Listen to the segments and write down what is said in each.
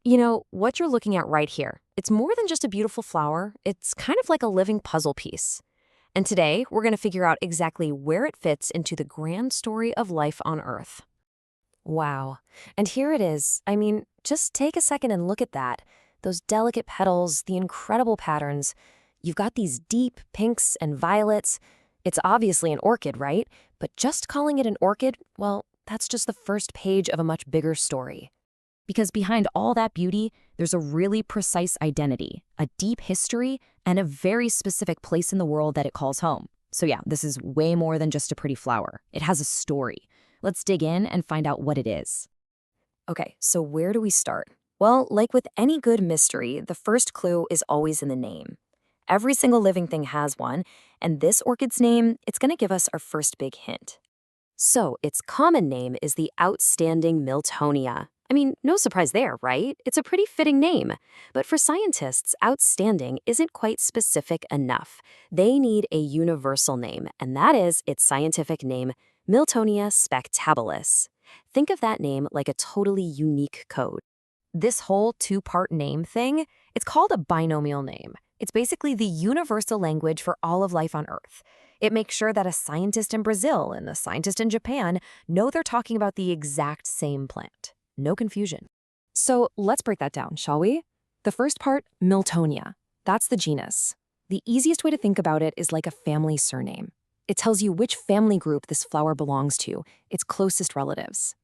You know, what you're looking at right here, it's more than just a beautiful flower. It's kind of like a living puzzle piece. And today, we're going to figure out exactly where it fits into the grand story of life on Earth. Wow. And here it is. I mean, just take a second and look at that. Those delicate petals, the incredible patterns. You've got these deep pinks and violets. It's obviously an orchid, right? But just calling it an orchid, well, that's just the first page of a much bigger story. Because behind all that beauty, there's a really precise identity, a deep history, and a very specific place in the world that it calls home. So yeah, this is way more than just a pretty flower. It has a story. Let's dig in and find out what it is. Okay, so where do we start? Well, like with any good mystery, the first clue is always in the name. Every single living thing has one, and this orchid's name, it's going to give us our first big hint. So, its common name is the outstanding Miltonia. I mean, no surprise there, right? It's a pretty fitting name. But for scientists, outstanding isn't quite specific enough. They need a universal name, and that is its scientific name, Miltonia Spectabilis. Think of that name like a totally unique code. This whole two-part name thing, it's called a binomial name. It's basically the universal language for all of life on Earth. It makes sure that a scientist in Brazil and a scientist in Japan know they're talking about the exact same plant. No confusion. So let's break that down, shall we? The first part, Miltonia. That's the genus. The easiest way to think about it is like a family surname. It tells you which family group this flower belongs to, its closest relatives.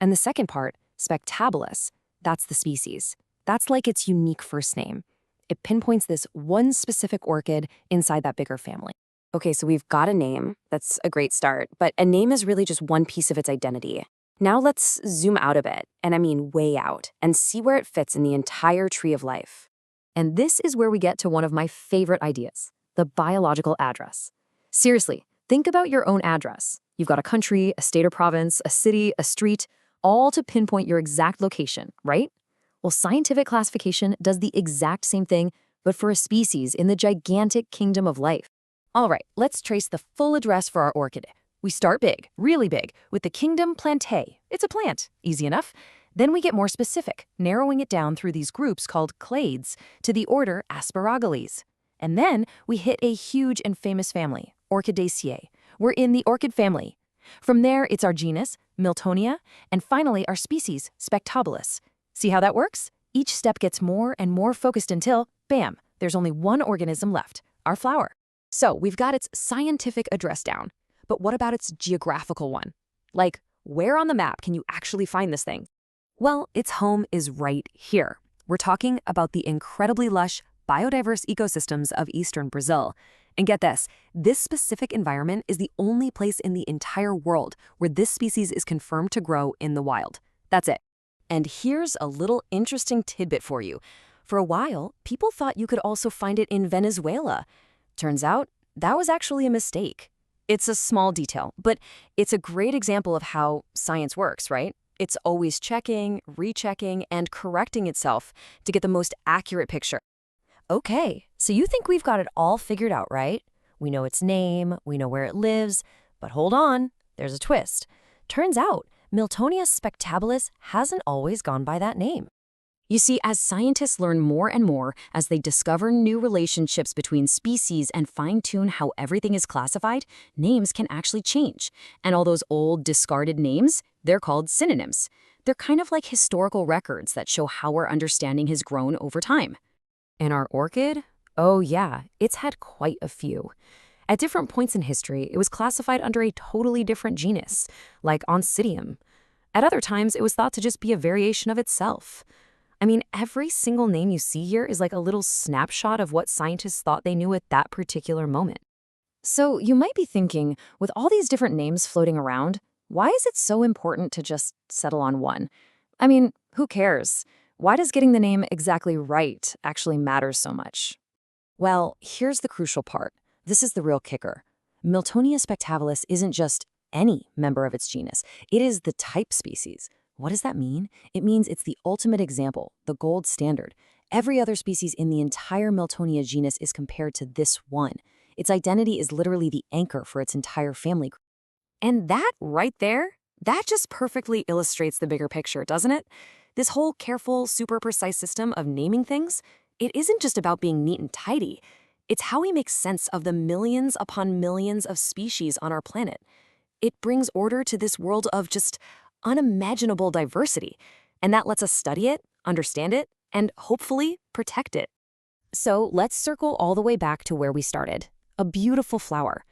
And the second part, Spectabilis, that's the species. That's like its unique first name. It pinpoints this one specific orchid inside that bigger family. Okay, so we've got a name. That's a great start, but a name is really just one piece of its identity. Now let's zoom out a bit, and I mean way out, and see where it fits in the entire tree of life. And this is where we get to one of my favorite ideas, the biological address. Seriously, think about your own address. You've got a country, a state or province, a city, a street, all to pinpoint your exact location, right? Well, scientific classification does the exact same thing, but for a species in the gigantic kingdom of life. All right, let's trace the full address for our orchid. We start big, really big, with the kingdom Plantae. It's a plant, easy enough. Then we get more specific, narrowing it down through these groups called clades to the order Asparagales. And then we hit a huge and famous family, Orchidaceae. We're in the orchid family. From there, it's our genus, Miltonia, and finally our species, Spectabilis. See how that works? Each step gets more and more focused until, bam, there's only one organism left, our flower. So we've got its scientific address down. But what about its geographical one? Like, where on the map can you actually find this thing? Well, its home is right here. We're talking about the incredibly lush, biodiverse ecosystems of eastern Brazil. And get this specific environment is the only place in the entire world where this species is confirmed to grow in the wild. That's it. And here's a little interesting tidbit for you. For a while, people thought you could also find it in Venezuela. Turns out, that was actually a mistake. It's a small detail, but it's a great example of how science works, right? It's always checking, rechecking, and correcting itself to get the most accurate picture. Okay, so you think we've got it all figured out, right? We know its name, we know where it lives, but hold on, there's a twist. Turns out, Miltonia Spectabilis hasn't always gone by that name. You see, as scientists learn more and more, as they discover new relationships between species and fine-tune how everything is classified, names can actually change. And all those old, discarded names, they're called synonyms. They're kind of like historical records that show how our understanding has grown over time. And our orchid? Oh yeah, it's had quite a few. At different points in history, it was classified under a totally different genus, like Oncidium. At other times, it was thought to just be a variation of itself. I mean, every single name you see here is like a little snapshot of what scientists thought they knew at that particular moment. So you might be thinking, with all these different names floating around, why is it so important to just settle on one? I mean, who cares? Why does getting the name exactly right actually matter so much? Well, here's the crucial part. This is the real kicker. Miltonia spectabilis isn't just any member of its genus. It is the type species. What does that mean? It means it's the ultimate example, the gold standard. Every other species in the entire Miltonia genus is compared to this one. Its identity is literally the anchor for its entire family group. And that right there, that just perfectly illustrates the bigger picture, doesn't it? This whole careful, super precise system of naming things, it isn't just about being neat and tidy. It's how we make sense of the millions upon millions of species on our planet. It brings order to this world of just unimaginable diversity, and that lets us study it, understand it, and hopefully protect it. So let's circle all the way back to where we started. A beautiful flower.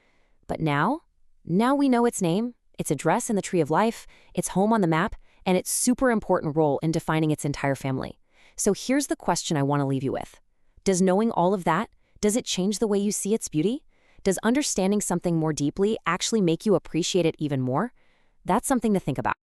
But now we know its name, its address in the tree of life, its home on the map, and its super important role in defining its entire family. So here's the question I want to leave you with. Does knowing all of that, does it change the way you see its beauty? Does understanding something more deeply actually make you appreciate it even more? That's something to think about.